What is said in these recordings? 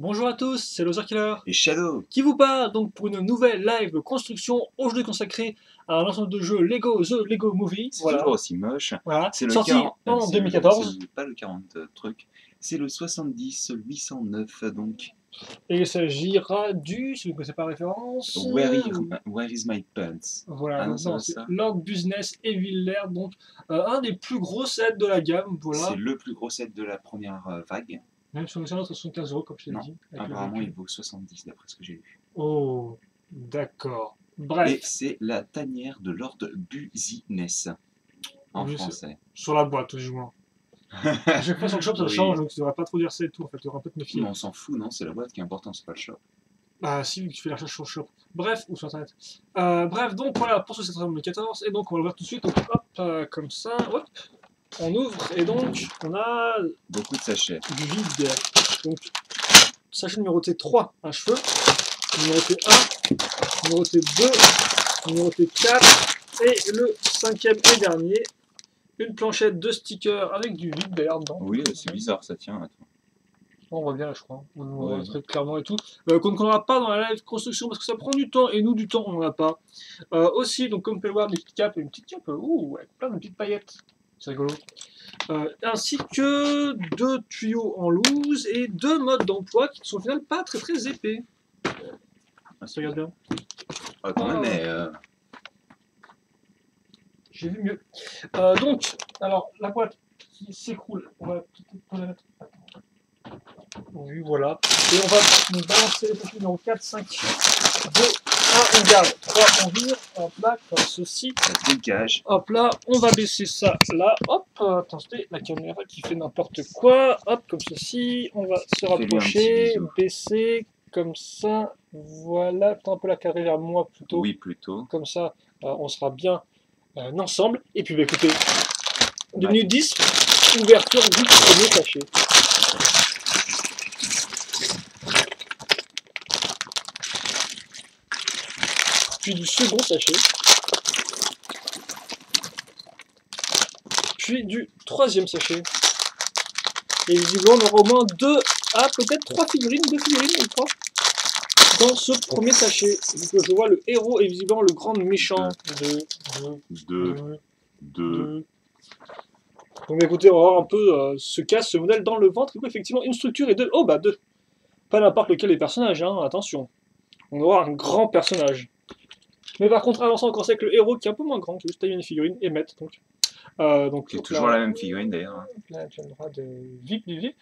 Bonjour à tous, c'est Loser Killer Et Shadow. qui vous parle donc pour une nouvelle live construction aujourd'hui consacrée à un ensemble de jeux Lego The Lego Movie. C'est Voilà, toujours aussi moche. voilà. C'est le Sorti 40, en c'est 2014 pas le 40 truc. C'est le 70 809 donc. et il s'agira du, si vous ne connaissez pas la référence, Where is my pants? voilà, Ah non, donc c'est non, pas c'est ça. Lord Business Evil Lair, donc un des plus gros sets de la gamme, C'est voilà. le plus gros set de la première vague. Même sur le salon, 75 € comme je t'ai Non, dit. Avec le apparemment il véhicule. vaut 70 d'après ce que j'ai lu. Oh, d'accord. Et Bref, c'est la tanière de Lord Business en oui, français. sur la boîte, du moins. À chaque fois sur le shop ça Oui. change, donc tu devrais pas trop dire ça et tout, en fait, tu devrais pas te méfier. Mais on s'en fout, non? C'est la boîte qui est importante, c'est pas le shop. Ah si, vu que tu fais la recherche sur le shop. Bref, ou sur internet. Bref, donc voilà, pour ce 714, et donc on va l'ouvrir tout de suite, donc hop, comme ça, hop, on ouvre, et donc on a Beaucoup de sachets. du vide. Donc, sachet numéroté 3, un cheveu, numéroté 1, numéroté 2, numéroté 4, et le cinquième et dernier, une planchette de stickers avec du vide d'ailleurs dedans. Oui, c'est bizarre, ça tient. Attends. On voit bien là, je crois. On voit Ouais. très clairement et tout. Qu'on ne connaîtra pas dans la live construction parce que ça prend du temps et nous, du temps, on n'en a pas. Aussi, donc comme vous pouvez le voir, des petites capes et une petite cape, avec plein de petites paillettes. C'est rigolo. Ainsi que deux tuyaux en loose et deux modes d'emploi qui ne sont au final pas très épais. Ah, Ça regarde bien. Ah, quand même, mais J'ai vu mieux. Donc, alors, la boîte qui s'écroule, on va peut-être la mettre. Oui, voilà. Et on va balancer les papiers numéro 4, 5, 2, 1, on garde, 3, on vire, hop là, comme ceci. ça se dégage. Hop là, on va baisser ça là, hop, attends, c'était la caméra qui fait n'importe quoi, hop, comme ceci, on va se Fais-lui un petit rapprocher, bisou. baisser, comme ça, voilà, peut-être un peu la cadrer vers moi plutôt, Oui, plutôt. comme ça, on sera bien ensemble. Et puis, bah, écoutez, Ouais. devenu 10, ouverture du premier sachet. Puis du second sachet, puis du troisième sachet. Et visiblement, on aura au moins peut-être 3 figurines, 2 figurines, je crois, dans ce premier sachet. Donc je vois le héros et visiblement le grand méchant. Deux. Donc écoutez, on va voir un peu ce modèle dans le ventre. Et effectivement, une structure et deux. Oh bah deux. Pas n'importe lequel des personnages, hein, attention. On aura un grand personnage. Mais par contre, avançons encore avec le héros qui est un peu moins grand, qui est juste tailler une figurine et mettre. Donc C'est toujours la même figurine d'ailleurs. Hein. Là, tu as le droit de vip, vip.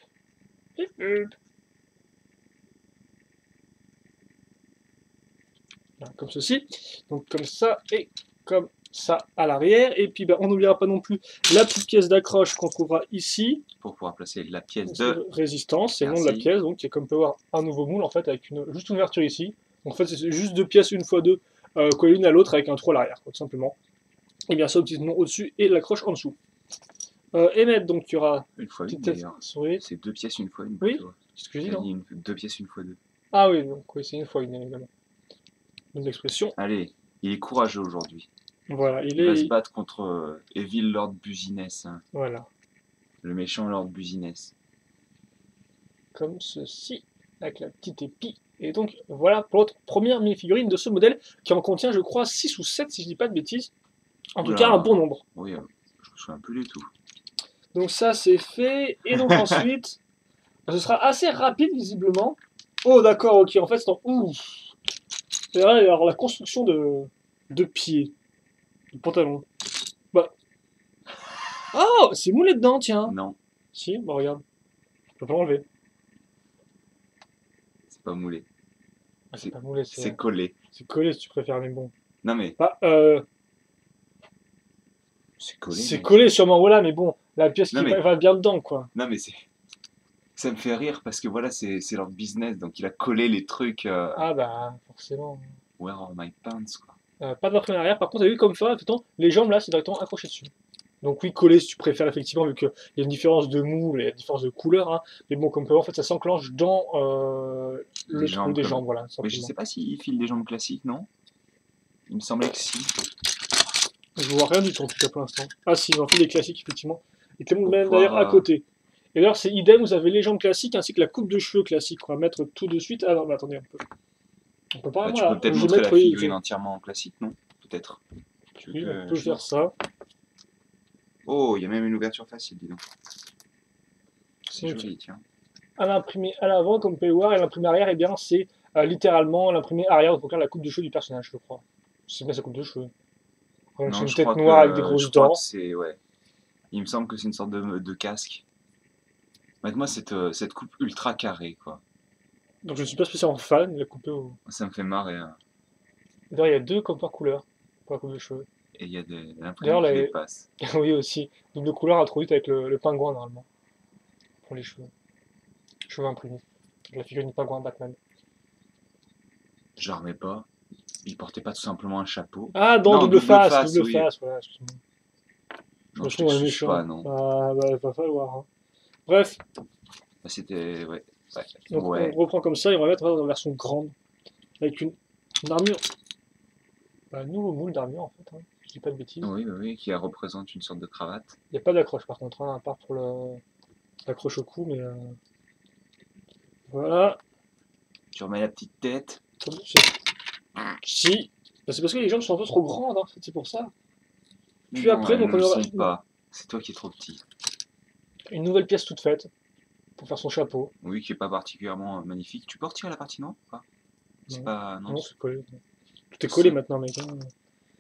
Voilà, comme ceci. Donc comme ça et comme ça à l'arrière. Et puis on n'oubliera pas non plus la petite pièce d'accroche qu'on trouvera ici. Pour pouvoir placer la pièce de résistance, c'est le nom de la pièce. Donc qui est comme on peut voir un nouveau moule en fait avec juste une ouverture ici. Donc, en fait c'est juste deux pièces une fois deux collées l'une à l'autre avec un trou à l'arrière, tout simplement. Et bien ça, le petit nom au-dessus et l'accroche en dessous. Émettre, donc il y aura une fois une tête d'ailleurs. souris. C'est deux pièces une fois une. Oui, c'est ce que je dis, non? Deux pièces une fois deux. Ah oui, donc oui, c'est une fois une, évidemment. Une expression. Allez, il est courageux aujourd'hui. Voilà, il va se battre contre Evil Lord Business. Hein. Voilà. Le méchant Lord Business. Comme ceci, avec la petite épée. Et donc, voilà pour notre première mini-figurine de ce modèle, qui en contient, je crois, 6 ou 7, si je dis pas de bêtises. En tout cas, un bon nombre. Oui, je me souviens plus du tout. Donc ça, c'est fait. Et donc ensuite, ce sera assez rapide, visiblement. Oh, d'accord, ok. En fait, c'est en... Ouf. C'est vrai, alors la construction de pieds. De pantalon. Bah. Oh, c'est moulé dedans, tiens. Non. Si, bah regarde. Je peux pas l'enlever. C'est pas moulé. Ah, c'est pas moulé, c'est collé. C'est collé si tu préfères, mais bon. Non mais. Bah, c'est collé. C'est collé sûrement, voilà, mais bon, la pièce qui va bien dedans, quoi. Non mais c'est. Ça me fait rire parce que voilà, c'est leur business, donc il a collé les trucs. Ah bah, forcément. Where are my pants, quoi. Pas de marque en arrière, par contre, t'as vu comme ça, les jambes là, c'est directement accroché dessus. Donc oui, collé si tu préfères, effectivement, vu qu'il y a une différence de moule et une différence de couleur, hein. Mais bon, comme on peut voir, en fait, ça s'enclenche dans le trou des jambes, voilà. Mais je sais pas s'il file des jambes classiques, non? Il me semblait que si. Je vois rien du tout, en tout cas, pour l'instant. Ah si, il en fait des classiques, effectivement. Et Clément même d'ailleurs à côté. Et d'ailleurs, c'est idem, vous avez les jambes classiques ainsi que la coupe de cheveux classique. On va mettre tout de suite. Ah non, mais attendez, on peut pas, Bah, tu peux voilà. peut-être Je vais montrer la mettre, oui, figurine entièrement en classique, non? Peut-être. Tu veux oui, on que peut je faire montre? ça. Oh, il y a même une ouverture facile, dis donc. C'est Donc, joli, tiens. à l'imprimé à l'avant, comme vous pouvez le voir, et l'imprimé arrière, eh bien, c'est littéralement l'imprimé arrière pour faire la coupe de cheveux du personnage, je crois. C'est bien sa coupe de cheveux. Donc, c'est Non, une tête noire avec des je grosses crois que dents. c'est, ouais. Il me semble que c'est une sorte de casque. Mets-moi cette coupe ultra carrée, quoi. Donc, je ne suis pas spécialement fan. Il a coupé au. Ça me fait marrer, hein. D'ailleurs, il y a deux comme par couleur pour la coupe de cheveux. Et il y a l'imprimé D'ailleurs, qui là, dépasse. oui, aussi. Double couleur introduite avec le pingouin, normalement. Pour les cheveux. Cheveux imprimés. La figurine du pingouin Batman. Je remets pas. Il portait pas tout simplement un chapeau. Ah, dans Non, double face, double oui. face, voilà, excuse-moi. Je Non, me je trompe dans le t'excuse méchant. pas, non. Ah, bah, il va falloir. Hein. Bref, Bah, c'était, ouais. Ouais. donc on Ouais. reprend comme ça et on va mettre dans la version grande. Avec une armure. Bah, un nouveau moule d'armure en fait, hein. Je dis pas de bêtises. Oui, oui, oui, qui représente une sorte de cravate. Il n'y a pas d'accroche par contre, hein, à part pour l'accroche au cou, mais voilà. Tu remets la petite tête. Si, bah, c'est parce que les jambes sont un peu trop grandes, hein, en fait, c'est pour ça. Puis Non, après, donc elles on ne le aura sont pas. C'est toi qui es trop petit. une nouvelle pièce toute faite pour faire son chapeau. Oui, qui est pas particulièrement magnifique. Tu peux retirer la partie noire ou pas? C'est Non, pas. Non, non, c'est collé. Tout est collé ça- maintenant, mec. Hein.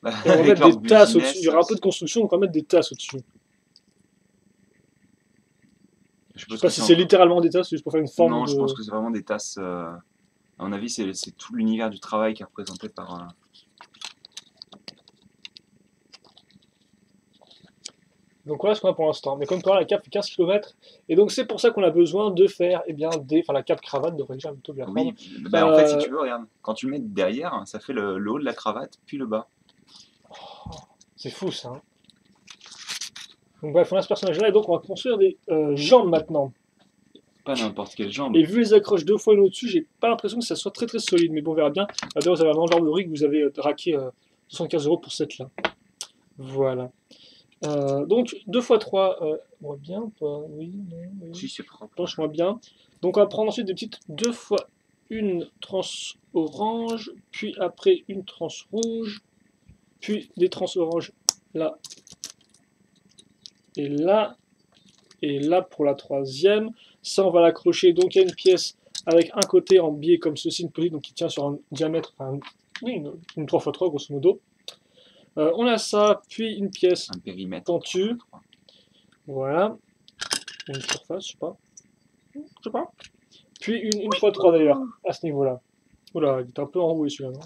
Bah, Et on va avec mettre leur des tasses au-dessus. business, Il y aura un peu de construction, donc on va mettre des tasses au-dessus. je Je suppose sais pas que si c'est littéralement des tasses, c'est juste pour faire une forme Non, je pense de. que c'est vraiment des tasses. À mon avis, c'est tout l'univers du travail qui est représenté par. Donc voilà ce qu'on a pour l'instant. Mais comme quoi, la cape fait 15 km. Et donc c'est pour ça qu'on a besoin de faire, eh bien, enfin la cape cravate devrait déjà plutôt bien prendre. Oui, bah, en fait, si tu veux, regarde, quand tu le mets derrière, hein, ça fait le haut de la cravate, puis le bas. C'est fou ça. Hein. Donc bref, on a ce personnage-là et donc on va construire des jambes maintenant. Pas n'importe quelle jambe. Et vu les accroches deux fois une au-dessus, j'ai pas l'impression que ça soit très très solide. Mais bon, on verra bien. D'ailleurs, vous avez un enjamberie que vous avez raqué 75 € pour cette là. Voilà. Donc 2 x 3, on voit bien ou pas? Oui, non, oui. Si, c'est propre. Penche-moi bien. Donc on va prendre ensuite des petites 2 fois une transe orange, puis après une transe rouge, puis des transes oranges là et là pour la troisième. Ça on va l'accrocher, donc il y a une pièce avec un côté en biais comme ceci, une petite donc qui tient sur un diamètre, enfin, oui, une 3 x 3 grosso modo. On a ça, puis une pièce Un périmètre. pentue. Voilà. Une surface, je sais pas. Puis une fois 3 d'ailleurs, à ce niveau-là. Oula, il est un peu enroué celui-là, non?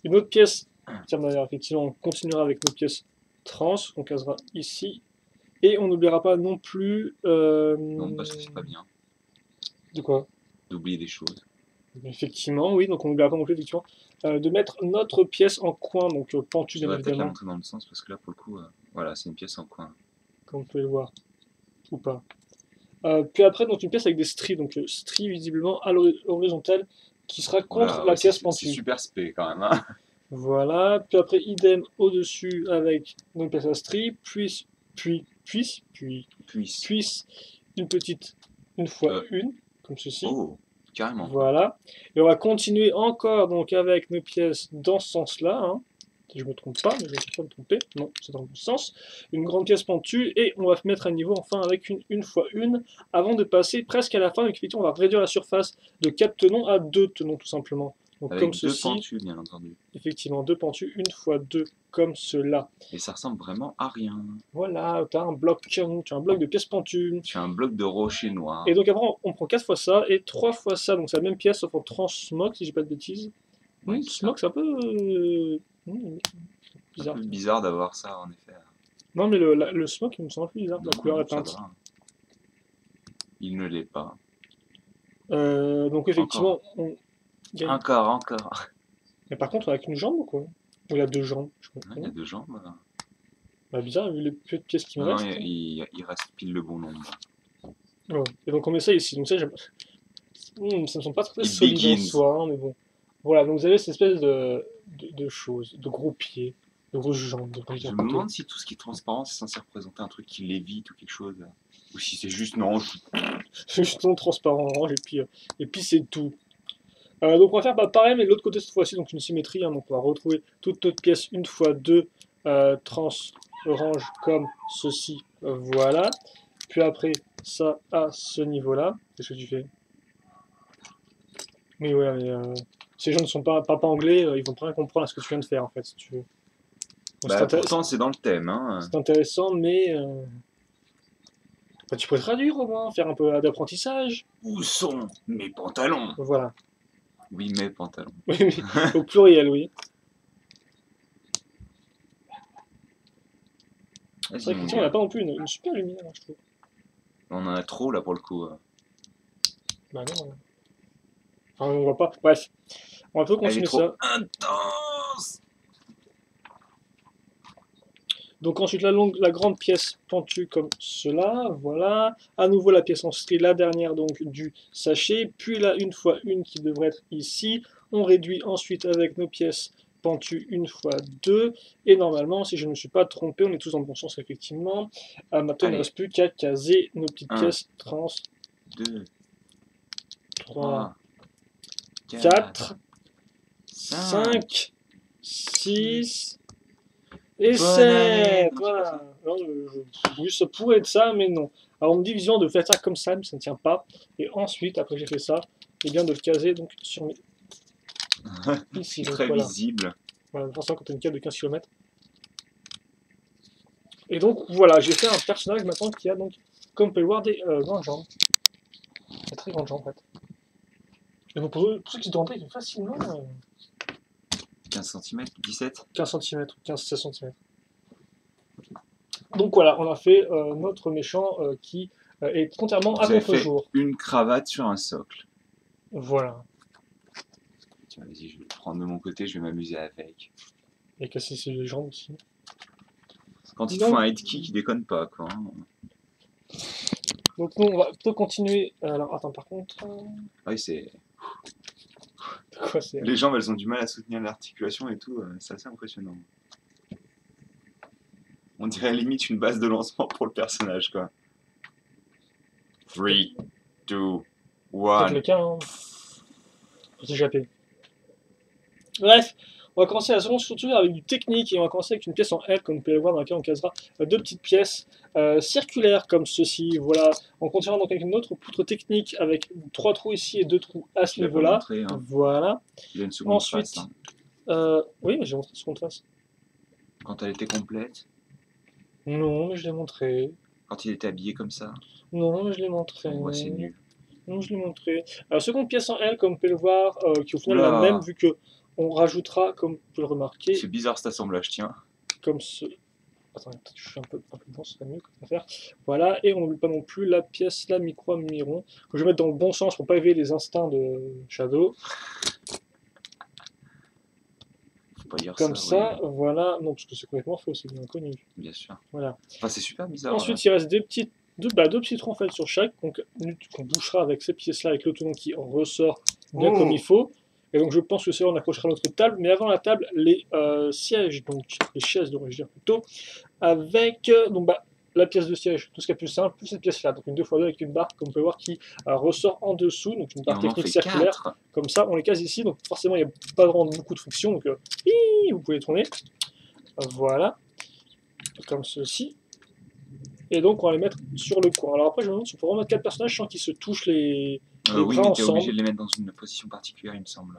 Une autre pièce, tiens d'ailleurs, effectivement, on continuera avec nos pièces trans, qu'on casera ici. Et on n'oubliera pas non plus. Non, parce que c'est pas bien De quoi? d'oublier des choses. Effectivement, oui, donc on n'oubliera pas non plus, effectivement, de mettre notre pièce en coin, donc pentue Tu bien vas peut-être la évidemment, montrer dans le sens, parce que là, pour le coup, voilà, c'est une pièce en coin. comme vous pouvez le voir, ou pas. Puis après, donc une pièce avec des stries, donc stries visiblement à l'horizontale, qui sera contre Voilà, la ouais, pièce c'est pentue. super spé quand même. Hein. Voilà, puis après idem au-dessus avec donc pièce à stries, puis une petite, une fois une, comme ceci. Oh, carrément. Voilà, et on va continuer encore donc avec nos pièces dans ce sens-là, hein. Si je me trompe pas, mais je ne vais pas me tromper, non, c'est dans le bon sens. Une grande pièce pentue, et on va mettre à niveau enfin avec une fois une, avant de passer presque à la fin, donc effectivement on va réduire la surface de 4 tenons à 2 tenons tout simplement. Donc Avec comme deux ceci, pentus, bien entendu. effectivement 2 pentus, une fois 2, comme cela. Et ça ressemble vraiment à rien. Voilà, tu as un bloc de pièces pentues. Tu as un bloc de rocher noir. Et donc après on prend 4 fois ça, et 3 fois ça, donc c'est la même pièce sauf en transmog si j'ai pas de bêtises. Oui, Smog c'est un peu... c'est bizarre. un peu bizarre d'avoir ça, en effet. Non, mais le smoke, il me semble plus bizarre. La couleur est Ça peinte. va. Il ne l'est pas. Donc, effectivement, il y a... Encore. Mais par contre, on a qu'une jambe ou quoi? Ou il y a deux jambes? Je Il y a deux jambes. Bah, bizarre, vu les peu de pièces qui me Non, restent. il reste pile le bon nombre. Ouais. Et donc, on met ça ici. Donc, ça, j'aime. Ça me semble pas très It solide en begins. soi, hein, mais bon. Voilà, donc vous avez cette espèce de choses, de gros pieds. de grosses jambes, de Je brillantes me demande si tout ce qui est transparent, c'est censé représenter un truc qui lévite ou quelque chose. Ou si c'est juste non. C'est juste non transparent orange et puis c'est tout. Donc on va faire pareil mais de l'autre côté cette fois-ci, donc une symétrie, hein, donc on va retrouver toute notre pièce une fois deux trans orange comme ceci, voilà. Puis après ça à ce niveau-là, qu'est-ce que tu fais? Oui voilà, mais ces gens ne sont pas anglais, ils vont pas rien comprendre à ce que tu viens de faire en fait si tu veux. Donc, Bah pourtant c'est dans le thème. Hein. c'est intéressant mais bah, tu pourrais traduire au moins, faire un peu d'apprentissage. Où sont mes pantalons? Voilà. Oui, mes pantalons. Oui, mais au pluriel, oui. C'est Vas-y, vrai mon qu'effectivement, on n'a gars. pas non plus une super lumière, je trouve. On en a trop là pour le coup. Bah non. Enfin, on voit pas. Bref, on va peut Elle est continuer trop ça. intense. Donc ensuite, la grande pièce pentue comme cela, voilà. À nouveau la pièce en strie, la dernière donc du sachet. Puis là, une fois une qui devrait être ici. On réduit ensuite avec nos pièces pentues une fois deux. Et normalement, si je ne me suis pas trompé, on est tous dans le bon sens effectivement. Maintenant, il ne Allez, reste plus qu'à caser nos petites 1, pièces trans 2, 3, 3, 4, 5. 5, 6 et Bonne année. 7. Non, c'est pas ça. Voilà. Alors, oui, ça pourrait être ça, mais non. Alors, on me dit visuellement de faire ça comme ça, mais ça ne tient pas. Et ensuite, après j'ai fait ça, et bien de le caser donc sur mes... ici. C'est Donc très voilà. visible. Voilà, pour ça, quand tu as une carte de 15 km. Et donc voilà, j'ai fait un personnage maintenant qui a donc, comme on peut le voir, des grandes jambes. Des très grandes jambes en fait. Et donc pour ceux qui se demandaient, il fait facilement 15 cm, 17. 15 cm, 15-16 cm. Donc voilà, on a fait notre méchant qui est contrairement à Vous avez fait contre-jour. une cravate sur un socle. Voilà. Tiens, vas-y, je vais le prendre de mon côté, je vais m'amuser avec. Et casser ses jambes aussi. Quand il te Donc- faut un head kick, il déconne pas, quoi. Hein. Donc nous, on va plutôt continuer. Alors attends, par contre. Ouais, c'est... Quoi c'est Les jambes, elles ont du mal à soutenir l'articulation et tout, c'est assez impressionnant. On dirait limite une base de lancement pour le personnage, quoi. 3, 2, peut-être 1. le cas, hein. Faut s'échapper. Bref, on va commencer la seconde structure avec du technique et on va commencer avec une pièce en L, comme vous pouvez le voir, dans laquelle on casera deux petites pièces circulaires comme ceci. Voilà. On continuera donc avec une autre poutre technique avec 3 trous ici et 2 trous à ce Je l'ai pas niveau-là. montré, hein. Voilà. Il y a une seconde Ensuite, face, hein. oui, mais j'ai montré ce qu'on fasse. Quand elle était complète, Non, mais je l'ai montré. quand il était habillé comme ça, Non, mais je l'ai montré. on voit c'est nul. Non, je l'ai montré. Alors, seconde pièce en L, comme vous pouvez le voir, qui est au final Oula. la même, vu que on rajoutera, comme vous pouvez le remarquer, C'est bizarre cet assemblage, tiens. comme ce. Attends, peut-être que je suis un peu bon, ce serait mieux comme faire. Voilà, et on n'oublie pas non plus la pièce, la micro-miron, que je vais mettre dans le bon sens pour pas éveiller les instincts de Shadow. Faut pas dire Comme ça, oui, voilà. Non, parce que c'est complètement faux, c'est bien connu. bien sûr. Voilà. Enfin, c'est super bizarre. Ensuite, il reste deux petits trous en fait sur chaque, donc qu'on bouchera avec ces pièces-là, avec l'autonom qui en ressort bien Oh. comme il faut. Et donc je pense que c'est là on accrochera notre table, mais avant la table, les sièges, donc les chaises devrais je dire plutôt, avec donc la pièce de siège, tout ce qui est plus simple, plus cette pièce-là, donc une 2x2 avec une barre, comme on peut voir, qui ressort en dessous, donc une Et barre on en technique fait circulaire, 4. comme ça, on les case ici, donc forcément il n'y a pas vraiment beaucoup de friction, donc vous pouvez tourner, voilà, comme ceci. Et donc on va les mettre sur le coin. Alors après je me demande si on peut vraiment mettre 4 personnages sans qu'ils se touchent les Oui, bras mais t'es obligé ensemble. de les mettre dans une position particulière, il me semble.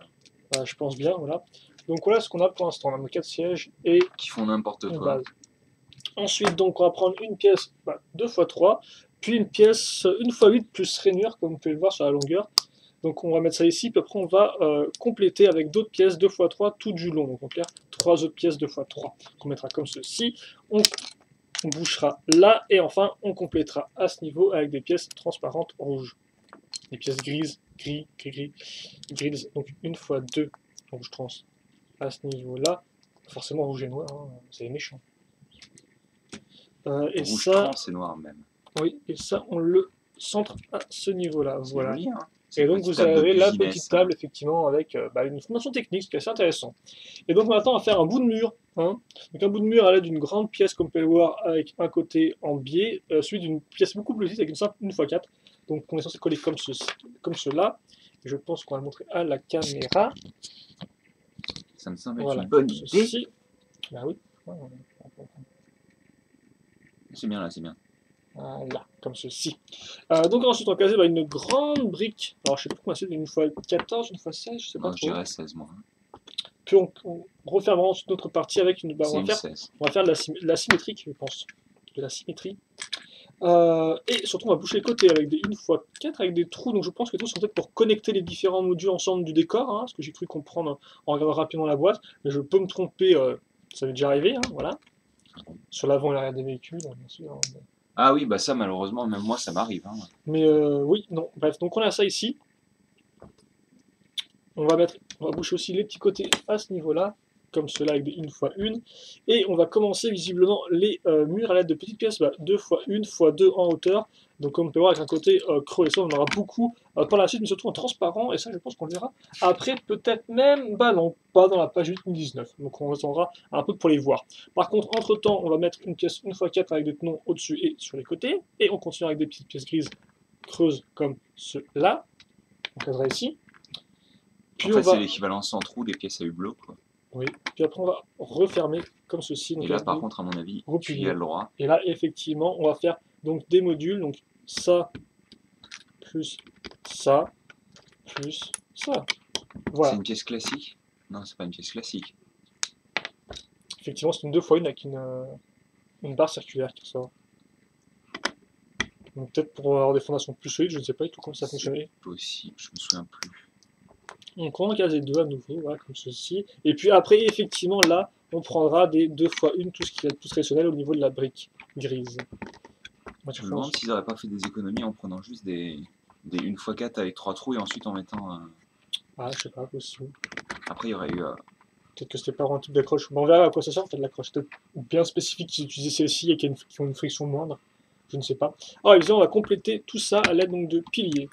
Je pense bien, voilà. Donc voilà ce qu'on a pour l'instant. On a nos 4 sièges et Qui font n'importe une quoi. base. Ensuite, donc, on va prendre une pièce 2x3, puis une pièce 1x8 plus rainure, comme vous pouvez le voir sur la longueur. Donc on va mettre ça ici, puis après on va compléter avec d'autres pièces 2x3 tout du long. Donc on clair 3 autres pièces 2x3 qu'on mettra comme ceci. On bouchera là, et enfin on complétera à ce niveau avec des pièces transparentes rouges. Des pièces grises, grises, donc 1x2 rouge trans à ce niveau-là. Forcément rouge et noir, hein, c'est méchant. Et Rouge ça, trans, c'est noir même. oui, et ça on le centre à ce niveau-là. C'est Voilà. joli, hein. Et donc vous avez la petite table effectivement avec une formation technique, ce qui est assez intéressant. Et donc maintenant on va faire un bout de mur Hein. Donc un bout de mur à l'aide d'une grande pièce comme vous pouvez le voir avec un côté en biais, suivi d'une pièce beaucoup plus petite avec une simple 1x4. Donc on est censé coller comme, ceci, comme cela. Et je pense qu'on va le montrer à la caméra. Ça me semble être Voilà, une bonne comme idée. ceci. Bah oui. C'est bien là, c'est bien. Voilà, comme ceci. Donc ensuite on va caser une grande brique. Alors je sais pas comment c'est, une fois 14, une fois 16, je sais pas Non, je trop. dirais 16 moi. Puis on refermera ensuite notre partie avec une. C'est une 16. On va faire de la symétrique, je pense. De la symétrie. Et surtout, on va boucher les côtés avec des 1x4 avec des trous. Donc je pense que les trous sont peut-être pour connecter les différents modules ensemble du décor, hein, ce que j'ai cru comprendre en regardant rapidement la boîte. Mais je peux me tromper, ça m'est déjà arrivé, hein, voilà. Sur l'avant et l'arrière des véhicules, bien sûr. Hein. Ah oui, bah ça malheureusement, même moi ça m'arrive. Hein. Mais oui, non, bref, donc on a ça ici. On va boucher aussi les petits côtés à ce niveau-là, comme cela avec des 1x1. Et on va commencer visiblement les murs à l'aide de petites pièces 2x1 x2 en hauteur. Donc comme on peut voir avec un côté creux, et ça on en aura beaucoup par la suite, mais surtout en transparent, et ça je pense qu'on le verra après, peut-être même, bah non, pas dans la page 8-19, donc on attendra un peu pour les voir. Par contre, entre temps, on va mettre une pièce 1x4 avec des tenons au-dessus et sur les côtés, et on continue avec des petites pièces grises creuses comme cela, on cadrera ici. En fait, c'est l'équivalent sans trou des pièces à hublot, quoi. Oui, puis après on va refermer comme ceci. Donc et là, par contre, à mon avis, tu y as le droit. Et là, effectivement, on va faire donc des modules, donc ça, plus ça, plus ça. Voilà. C'est une pièce classique? Non, c'est pas une pièce classique. Effectivement, c'est une 2x1 avec une barre circulaire qui sort. Donc peut-être pour avoir des fondations plus solides, je ne sais pas du tout comment ça fonctionnait. Possible, je me souviens plus. Donc on va caser deux à nouveau, voilà, comme ceci. Et puis après, effectivement, là, on prendra des 2x1, tout ce qui va être plus traditionnel au niveau de la brique grise. Je me demande s'ils n'auraient pas fait des économies en prenant juste des 1x4 avec 3 trous et ensuite en mettant. Ah, je sais pas, possible. Après, il y aurait eu. Peut-être que c'était pas un type d'accroche. Mais on verra à quoi ça sert, peut-être l'accroche. Peut-être bien spécifique qu'ils utilisaient celle-ci et qui ont une friction moindre. Je ne sais pas. Alors, évidemment, on va compléter tout ça à l'aide donc, de piliers.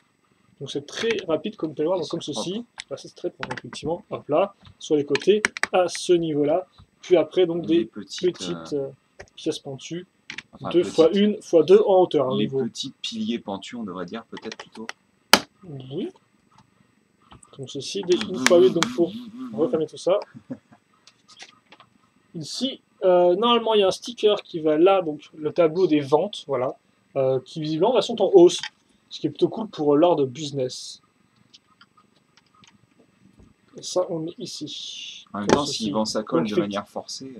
Donc c'est très rapide comme tu vas voir, comme ceci. Là, c'est très propre, effectivement. Hop là, sur les côtés, à ce niveau-là. Puis après, donc des petites pièces pentues. Enfin, 2x1 x2 en hauteur. Les petits piliers pentus, on devrait dire peut-être plutôt. Oui. Comme ceci, des 1x8, donc pour refermer tout ça. Ici, normalement, il y a un sticker qui va là, donc le tableau des ventes, voilà, qui visiblement sont en hausse, ce qui est plutôt cool pour l'ordre business. Et ça, on met ici. En même temps, s'il vend sa colle de manière forcée.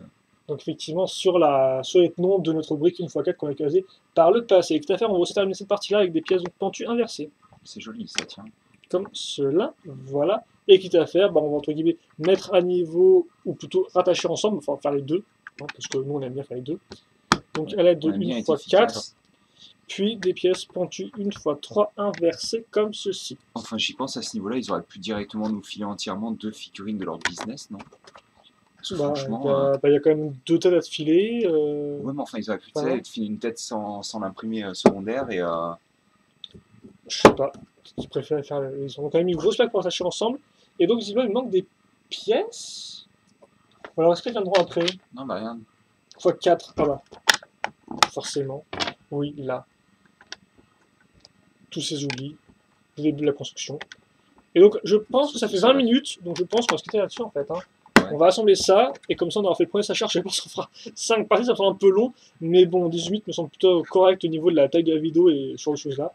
Donc effectivement, sur les tenons de notre brique 1x4 qu'on a casé par le passé. Et tout à fait, on va aussi terminer cette partie-là avec des pièces pentues inversées. C'est joli, ça tient. Comme cela, voilà. Et quitte à faire, on va entre guillemets mettre à niveau, ou plutôt rattacher ensemble, enfin faire les deux, hein, parce que nous on aime bien faire les deux. Donc à l'aide de 1x4, puis des pièces pentues 1x3 inversées comme ceci. Enfin, j'y pense à ce niveau-là, ils auraient pu directement nous filer entièrement 2 figurines de leur business, non? Franchement, il y a quand même 2 têtes à te filer. Ouais, mais enfin, ils auraient pu te filer une tête sans l'imprimer secondaire et. Je sais pas. Ils préfèrent faire. Ils ont quand même mis une grosse plaque pour attacher ensemble. Et donc, visiblement, il manque des pièces. Alors, est-ce qu'elles viendront après? Non, bah rien. x4, ah bah. Forcément. Oui, là. Tous ces oublis. Le début de la construction. Et donc, je pense que ça fait 20 minutes. Donc, je pense qu'on va se quitter là-dessus, en fait. Hein. Ouais. On va assembler ça. Et comme ça, on aura fait le premier charge. Je pense qu'on fera 5 parties. Ça sera un peu long. Mais bon, 18 minutes me semble plutôt correct au niveau de la taille de la vidéo et sur les choses là.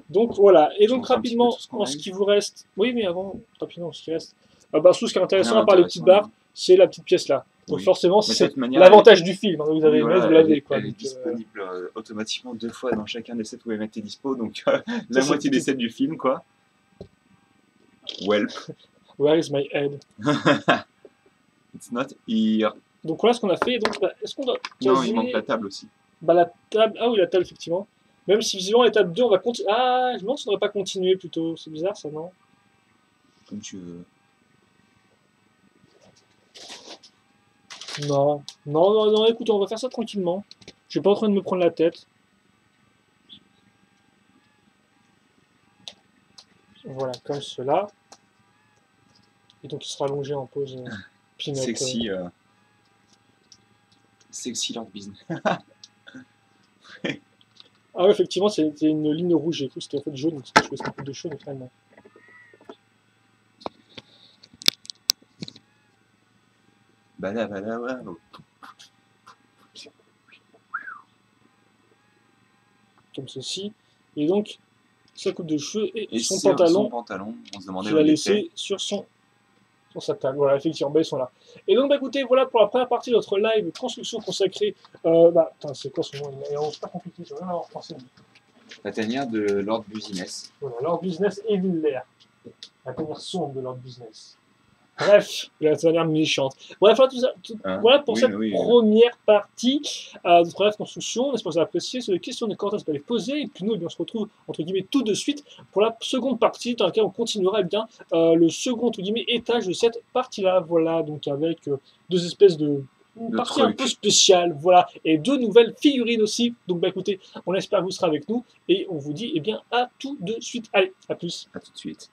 Donc voilà, et donc rapidement, en ce qui vous reste, oui mais avant, rapidement, ce qui reste, tout ce qui est intéressant à part les petites barres, c'est la petite pièce là. Donc oui. Forcément, c'est l'avantage du film, vous avez aimé, vous l'avez. Elle est disponible automatiquement 2 fois dans chacun des sets où Emmett est dispo, donc la moitié des sets du film quoi. Welp. Where is my head? It's not here. Donc voilà ce qu'on a fait, donc est-ce qu'on doit... Non, il manque la table aussi. La table, ah oui la table effectivement. Même si visiblement l'étape 2, on va continuer. Ah, je me demande si on n'aurait pas continué plutôt. C'est bizarre ça, non? Comme tu veux. Non. Non, écoute, on va faire ça tranquillement. Je suis pas en train de me prendre la tête. Voilà, comme cela. Et donc il sera allongé en pose. Sexy. Sexy Lord Business. Ah ouais, effectivement, c'était une ligne rouge, j'ai cru que c'était en fait jaune, parce que je faisais une coupe de cheveux, mais finalement. Bada bada ouais. Comme ceci. Et donc, sa coupe de cheveux et, Et son c'est pantalon, son pantalon, on se demandait qu'il où a il était. laissé sur sa table. Voilà, effectivement, bah, ils sont là. Et donc, bah, écoutez, voilà pour la première partie de notre live construction consacrée. Putain, c'est quoi son nom? Il est pas compliqué, je vais même avoir français. La tanière de Lord Business. Voilà, Lord Business et Villers. La tanière sombre de Lord Business. Bref, la tanière méchante. Bref, voilà, voilà pour cette première partie de notre live construction. J'espère que vous avez apprécié. Si vous avez des questions, des commentaires, vous pouvez les poser. Et puis nous, eh bien, on se retrouve entre guillemets tout de suite pour la seconde partie dans laquelle on continuera le second entre guillemets étage de cette partie-là. Voilà, donc avec deux espèces de partie un peu spéciale, voilà, et deux nouvelles figurines aussi. Donc bah écoutez, on espère que vous serez avec nous et on vous dit eh bien à tout de suite. Allez, à plus. À tout de suite.